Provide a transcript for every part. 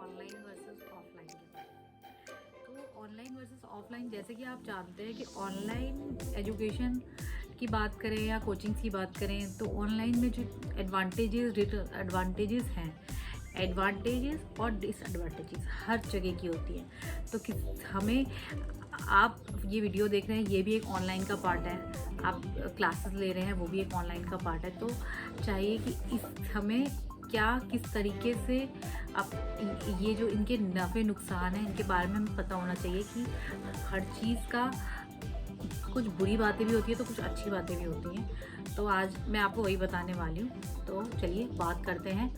Online versus offline के बारे में। तो ऑनलाइन वर्सेस ऑफलाइन, जैसे कि आप जानते हैं कि ऑनलाइन एजुकेशन की बात करें या कोचिंग्स की बात करें तो ऑनलाइन में जो एडवांटेजेस हैं, एडवांटेजेस और डिसएडवांटेजेस हर जगह की होती हैं। तो हमें, आप ये वीडियो देख रहे हैं ये भी एक ऑनलाइन का पार्ट है, आप क्लासेस ले रहे हैं वो भी एक ऑनलाइन का पार्ट है। तो चाहिए कि इस हमें क्या किस तरीके से अब ये जो इनके नफ़े नुकसान हैं इनके बारे में हमें पता होना चाहिए कि हर चीज़ का कुछ बुरी बातें भी होती है तो कुछ अच्छी बातें भी होती हैं। तो आज मैं आपको वही बताने वाली हूँ। तो चलिए बात करते हैं।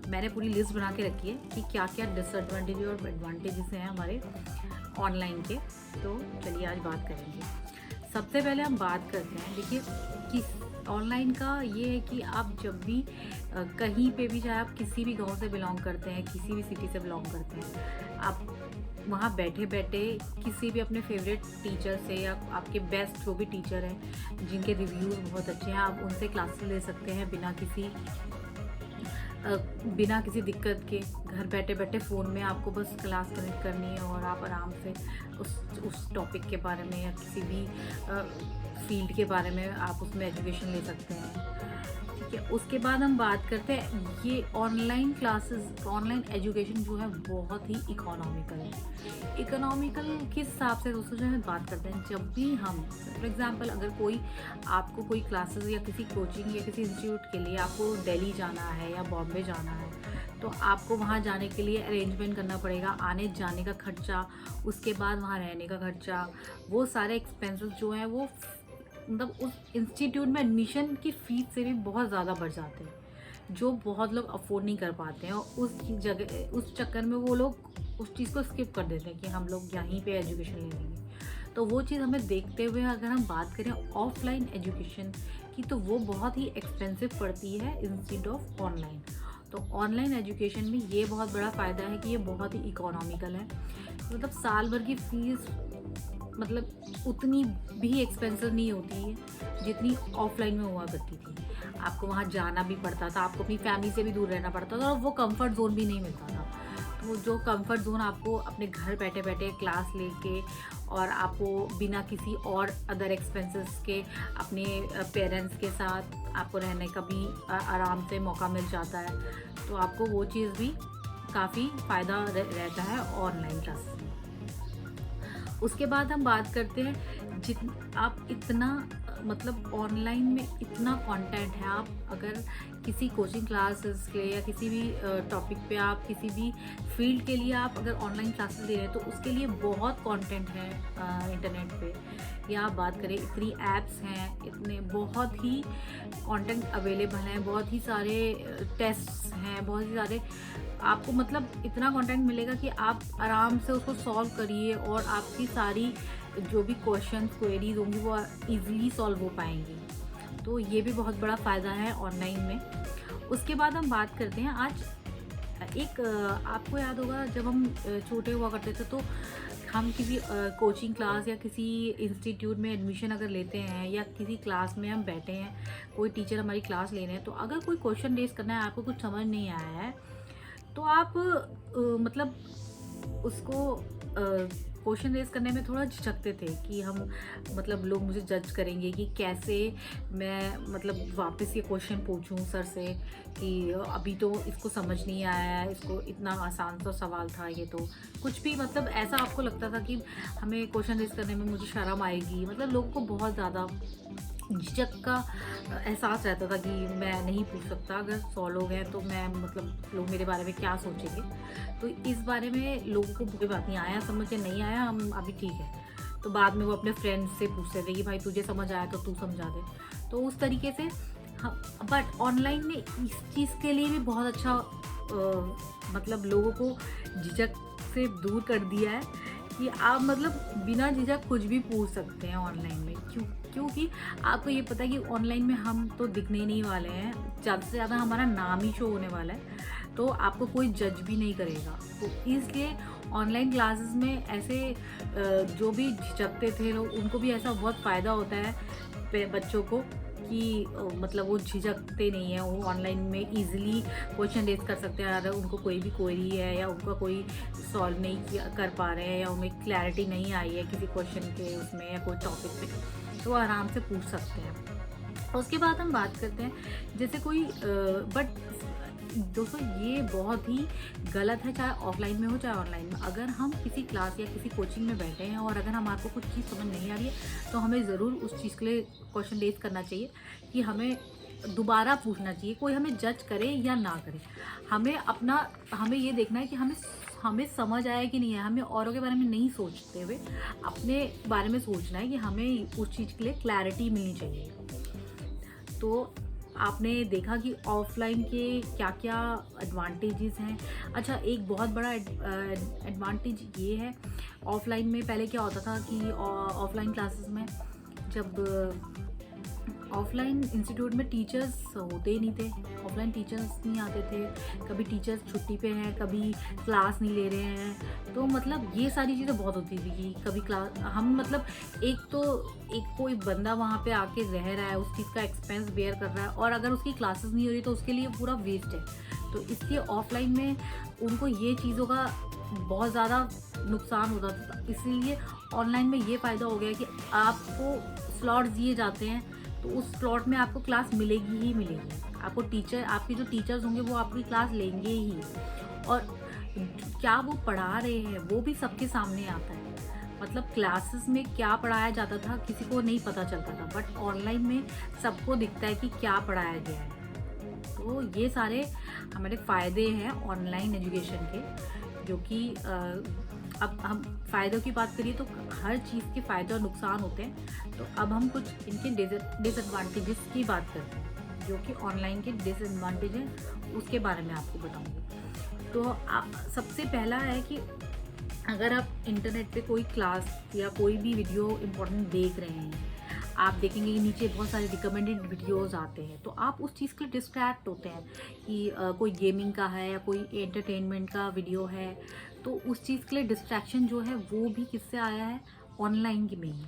मैंने पूरी लिस्ट बना के रखी है कि क्या क्या डिसएडवांटेज और एडवांटेजेस हैं हमारे ऑनलाइन के। तो चलिए आज बात करेंगे। सबसे पहले हम बात करते हैं, देखिए कि ऑनलाइन का ये है कि आप जब भी कहीं पे भी, चाहे आप किसी भी गांव से बिलोंग करते हैं, किसी भी सिटी से बिलोंग करते हैं, आप वहाँ बैठे बैठे किसी भी अपने फेवरेट टीचर से या आपके बेस्ट जो भी टीचर हैं जिनके रिव्यूज़ बहुत अच्छे हैं, आप उनसे क्लासेस ले सकते हैं बिना किसी दिक्कत के। घर बैठे बैठे फ़ोन में आपको बस क्लास कनेक्ट करनी है और आप आराम से उस टॉपिक के बारे में या किसी भी फील्ड के बारे में आप उसमें एजुकेशन ले सकते हैं। ठीक है, उसके बाद हम बात करते हैं, ये ऑनलाइन क्लासेस, ऑनलाइन एजुकेशन जो है बहुत ही इकोनॉमिकल है। इकोनॉमिकल किस हिसाब से दोस्तों जो है बात करते हैं, जब भी हम फॉर एग्जांपल अगर आपको कोई क्लासेस या किसी कोचिंग या किसी इंस्टीट्यूट के लिए आपको दिल्ली जाना है या बॉम्बे जाना है तो आपको वहाँ जाने के लिए अरेंजमेंट करना पड़ेगा, आने जाने का खर्चा, उसके बाद वहाँ रहने का खर्चा, वो सारे एक्सपेंसेस जो हैं वो मतलब उस इंस्टीट्यूट में एडमिशन की फ़ीस से भी बहुत ज़्यादा बढ़ जाते हैं, जो बहुत लोग अफोर्ड नहीं कर पाते हैं। और उस चक्कर में वो लोग उस चीज़ को स्किप कर देते हैं कि हम लोग यहीं पे एजुकेशन ले लेंगे। तो वो चीज़ हमें देखते हुए अगर हम बात करें ऑफलाइन एजुकेशन की तो वो बहुत ही एक्सपेंसिव पड़ती है इंस्टेड ऑफ ऑनलाइन। तो ऑनलाइन एजुकेशन में ये बहुत बड़ा फ़ायदा है कि ये बहुत ही इकोनॉमिकल है। मतलब साल भर की फ़ीस मतलब उतनी भी एक्सपेंसिव नहीं होती है जितनी ऑफलाइन में हुआ करती थी। आपको वहाँ जाना भी पड़ता था, आपको अपनी फैमिली से भी दूर रहना पड़ता था और वो कंफर्ट जोन भी नहीं मिलता था। तो जो कंफर्ट जोन आपको अपने घर बैठे बैठे क्लास लेके और आपको बिना किसी और अदर एक्सपेंसेस के अपने पेरेंट्स के साथ आपको रहने का भी आराम से मौका मिल जाता है। तो आपको वो चीज़ भी काफ़ी फ़ायदा रहता है ऑनलाइन क्लासेस में। उसके बाद हम बात करते हैं, आप इतना मतलब ऑनलाइन में इतना कंटेंट है, आप अगर किसी कोचिंग क्लासेस के या किसी भी टॉपिक पे, आप किसी भी फील्ड के लिए आप अगर ऑनलाइन क्लासेस ले रहे हैं तो उसके लिए बहुत कंटेंट है इंटरनेट पे। या आप बात करें, इतनी ऐप्स हैं, इतने बहुत ही कंटेंट अवेलेबल हैं, बहुत ही सारे टेस्ट्स हैं, बहुत ही सारे आपको मतलब इतना कंटेंट मिलेगा कि आप आराम से उसको सॉल्व करिए और आपकी सारी जो भी क्वेश्चंस क्वेरीज होंगी वो इजीली सॉल्व हो पाएंगी। तो ये भी बहुत बड़ा फ़ायदा है ऑनलाइन में। उसके बाद हम बात करते हैं, आज आपको याद होगा जब हम छोटे हुआ करते थे तो हम किसी कोचिंग क्लास या किसी इंस्टीट्यूट में एडमिशन अगर लेते हैं या किसी क्लास में हम बैठे हैं, कोई टीचर हमारी क्लास ले रहे हैं, तो अगर कोई क्वेश्चन रेज करना है, आपको कुछ समझ नहीं आया है तो आप मतलब उसको क्वेश्चन रेज करने में थोड़ा झिझकते थे कि हम मतलब लोग मुझे जज करेंगे कि कैसे मैं मतलब वापस ये क्वेश्चन पूछूं सर से कि अभी तो इसको समझ नहीं आया है, इसको इतना आसान सा सवाल था ये, तो कुछ भी मतलब ऐसा आपको लगता था कि हमें क्वेश्चन रेज करने में मुझे शर्म आएगी। मतलब लोगों को बहुत ज़्यादा झिझक का एहसास रहता था कि मैं नहीं पूछ सकता, अगर 100 लोग हैं तो मैं मतलब लोग मेरे बारे में क्या सोचेंगे। तो इस बारे में लोगों को कोई बात नहीं, आया समझ नहीं आया हम अभी ठीक है, तो बाद में वो अपने फ्रेंड्स से पूछते थे कि भाई तुझे समझ आया तो तू समझा दे। तो उस तरीके से हाँ, बट ऑनलाइन ने इस चीज़ के लिए भी बहुत अच्छा मतलब लोगों को झिझक से दूर कर दिया है कि आप मतलब बिना झिझक कुछ भी पूछ सकते हैं ऑनलाइन में। क्योंकि आपको ये पता है कि ऑनलाइन में हम तो दिखने ही नहीं वाले हैं, ज़्यादा से ज़्यादा हमारा नाम ही शो होने वाला है, तो आपको कोई जज भी नहीं करेगा। तो इसलिए ऑनलाइन क्लासेस में ऐसे जो भी झिझकते थे लोग, उनको भी ऐसा बहुत फ़ायदा होता है बच्चों को कि मतलब वो झिझकते नहीं हैं, वो ऑनलाइन में ईज़िली क्वेश्चन रेज़ कर सकते हैं। अगर उनको कोई भी क्वेरी है या उनका कोई सॉल्व नहीं कर पा रहे हैं या उन्हें क्लैरिटी नहीं आई है किसी क्वेश्चन के उसमें या कोई टॉपिक पे, तो वो आराम से पूछ सकते हैं। उसके बाद हम बात करते हैं जैसे कोई बट दोस्तों ये बहुत ही गलत है, चाहे ऑफलाइन में हो चाहे ऑनलाइन में। अगर हम किसी क्लास या किसी कोचिंग में बैठे हैं और अगर हमारे को कुछ चीज़ समझ नहीं आ रही है तो हमें ज़रूर उस चीज़ के लिए क्वेश्चन रेज करना चाहिए कि हमें दोबारा पूछना चाहिए। कोई हमें जज करे या ना करे, हमें ये देखना है कि हमें समझ आया कि नहीं है। हमें औरों के बारे में नहीं सोचते हुए अपने बारे में सोचना है कि हमें उस चीज़ के लिए क्लैरिटी मिलनी चाहिए। तो आपने देखा कि ऑफ़लाइन के क्या क्या एडवांटेजेस हैं। अच्छा, एक बहुत बड़ा एडवांटेज ये है, ऑफ़लाइन में पहले क्या होता था कि ऑफ़लाइन क्लासेस में जब ऑफ़लाइन इंस्टीट्यूट में टीचर्स होते ही नहीं थे, ऑफ़लाइन टीचर्स नहीं आते थे, कभी टीचर्स छुट्टी पे हैं, कभी क्लास नहीं ले रहे हैं। तो मतलब ये सारी चीज़ें बहुत होती थी कि कभी क्लास हम मतलब एक कोई बंदा वहाँ पे आके रह रहा है, उस चीज़ का एक्सपेंस बेयर कर रहा है और अगर उसकी क्लासेस नहीं हो रही तो उसके लिए पूरा वेस्ट है। तो इसलिए ऑफ़लाइन में उनको ये चीज़ों का बहुत ज़्यादा नुकसान होता था। इसीलिए ऑनलाइन में ये फ़ायदा हो गया कि आपको स्लॉट्स दिए जाते हैं, तो उस स्लॉट में आपको क्लास मिलेगी ही मिलेगी। आपके जो टीचर्स होंगे वो आपकी क्लास लेंगे ही, और क्या वो पढ़ा रहे हैं वो भी सबके सामने आता है। मतलब क्लासेस में क्या पढ़ाया जाता था किसी को नहीं पता चलता था, बट ऑनलाइन में सबको दिखता है कि क्या पढ़ाया गया है। तो ये सारे हमारे फ़ायदे हैं ऑनलाइन एजुकेशन के, जो कि अब हम फ़ायदों की बात करिए तो हर चीज़ के फ़ायदे और नुकसान होते हैं। तो अब हम कुछ इनके डिसएडवांटेजेस की बात करते हैं, जो कि ऑनलाइन के डिसएडवांटेज हैं, उसके बारे में आपको बताऊंगी। तो सबसे पहला है कि अगर आप इंटरनेट पे कोई क्लास या कोई भी वीडियो इम्पोर्टेंट देख रहे हैं, आप देखेंगे कि नीचे बहुत सारे रिकमेंडेड वीडियोस आते हैं, तो आप उस चीज़ के लिए डिस्ट्रैक्ट होते हैं कि कोई गेमिंग का है या कोई एंटरटेनमेंट का वीडियो है। तो उस चीज़ के लिए डिस्ट्रैक्शन जो है वो भी किससे आया है, ऑनलाइन के में ही।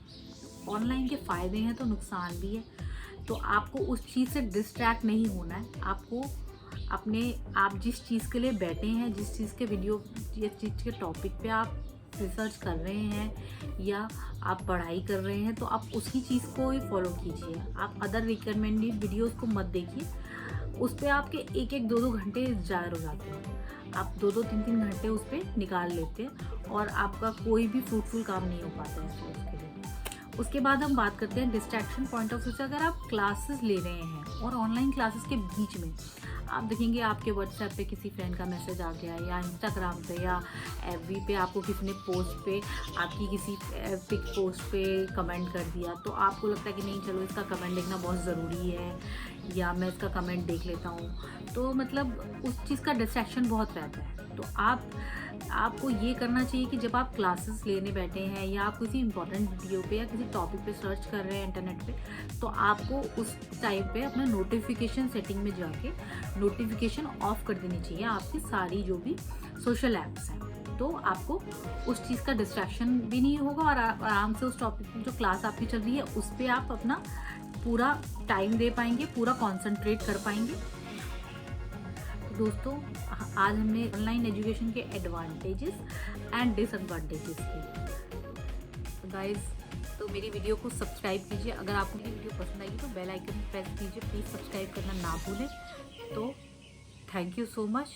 ऑनलाइन के फ़ायदे हैं तो नुकसान भी है। तो आपको उस चीज़ से डिस्ट्रैक्ट नहीं होना है। आपको आप जिस चीज़ के लिए बैठे हैं, जिस चीज़ के वीडियो या चीज़ के टॉपिक पे आप रिसर्च कर रहे हैं या आप पढ़ाई कर रहे हैं, तो आप उसी चीज़ को ही फॉलो कीजिए। आप अदर रिकमेंडेड वीडियोस को मत देखिए, उस पर आपके एक 2 घंटे ज़ाया हो जाते हैं। आप 2 3 घंटे उस पर निकाल लेते हैं और आपका कोई भी फ्रूटफुल काम नहीं हो पाता है उसके लिए। उसके बाद हम बात करते हैं डिस्ट्रैक्शन पॉइंट ऑफ व्यू से। अगर आप क्लासेस ले रहे हैं और ऑनलाइन क्लासेस के बीच में आप देखेंगे आपके व्हाट्सएप पे किसी फ्रेंड का मैसेज आ गया या इंस्टाग्राम पे या एफबी पे आपको किसी ने पोस्ट पे आपकी किसी पिक पोस्ट पे कमेंट कर दिया, तो आपको लगता है कि नहीं चलो इसका कमेंट देखना बहुत ज़रूरी है या मैं इसका कमेंट देख लेता हूँ। तो मतलब उस चीज़ का डिस्ट्रैक्शन बहुत रहता है। तो आपको ये करना चाहिए कि जब आप क्लासेस लेने बैठे हैं या आप किसी इंपॉर्टेंट वीडियो पे या किसी टॉपिक पे सर्च कर रहे हैं इंटरनेट पे, तो आपको उस टाइम पे अपना नोटिफिकेशन सेटिंग में जाके नोटिफिकेशन ऑफ कर देनी चाहिए आपकी सारी जो भी सोशल ऐप्स हैं। तो आपको उस चीज़ का डिस्ट्रैक्शन भी नहीं होगा और आराम से उस टॉपिक जो क्लास आपकी चल रही है उस पर आप अपना पूरा टाइम दे पाएंगे, पूरा कॉन्सेंट्रेट कर पाएंगे। दोस्तों, आज हमने ऑनलाइन एजुकेशन के एडवांटेजेस एंड डिसएडवांटेजेस की। गाइस, तो मेरी वीडियो को सब्सक्राइब कीजिए। अगर आपको मेरी वीडियो पसंद आई तो बेल आइकन प्रेस कीजिए। प्लीज़ सब्सक्राइब करना ना भूलें। तो थैंक यू सो मच।